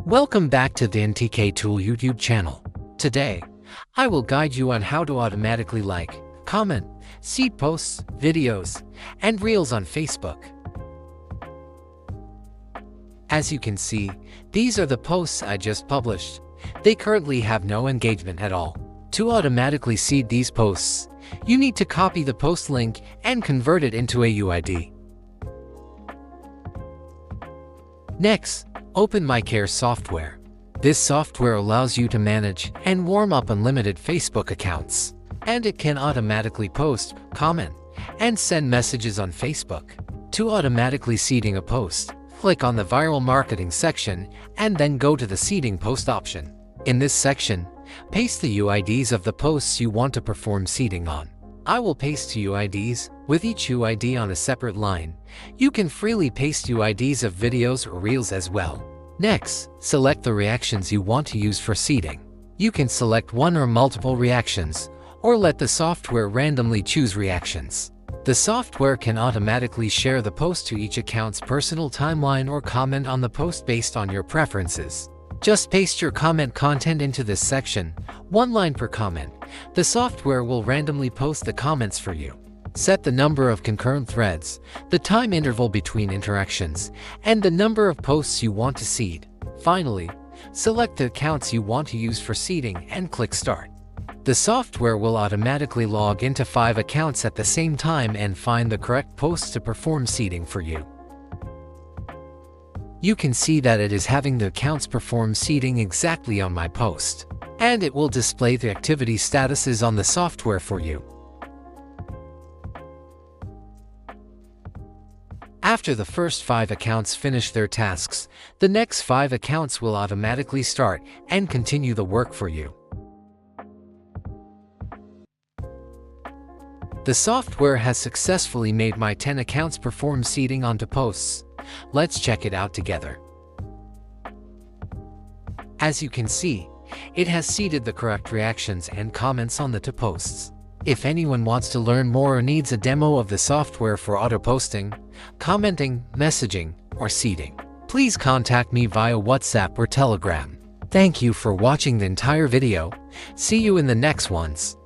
Welcome back to the N.T.K Tool YouTube channel. Today, I will guide you on how to automatically like, comment, seed posts, videos, and reels on Facebook. As you can see, these are the posts I just published. They currently have no engagement at all. To automatically seed these posts, you need to copy the post link and convert it into a UID. Next, open MyCare software. This software allows you to manage and warm up unlimited Facebook accounts, and it can automatically post, comment, and send messages on Facebook. To automatically seeding a post, click on the viral marketing section and then go to the seeding post option. In this section, paste the UIDs of the posts you want to perform seeding on. I will paste two UIDs, with each UID on a separate line. You can freely paste UIDs of videos or reels as well. Next, select the reactions you want to use for seeding. You can select one or multiple reactions, or let the software randomly choose reactions. The software can automatically share the post to each account's personal timeline or comment on the post based on your preferences. Just paste your comment content into this section, one line per comment. The software will randomly post the comments for you. Set the number of concurrent threads, the time interval between interactions, and the number of posts you want to seed. Finally, select the accounts you want to use for seeding and click Start. The software will automatically log into 5 accounts at the same time and find the correct posts to perform seeding for you. You can see that it is having the accounts perform seeding exactly on my post, and it will display the activity statuses on the software for you. After the first 5 accounts finish their tasks, the next 5 accounts will automatically start and continue the work for you. The software has successfully made my 10 accounts perform seeding onto posts. Let's check it out together. As you can see, it has seeded the correct reactions and comments on the 2 posts. If anyone wants to learn more or needs a demo of the software for auto-posting, commenting, messaging, or seeding, please contact me via WhatsApp or Telegram. Thank you for watching the entire video. See you in the next ones.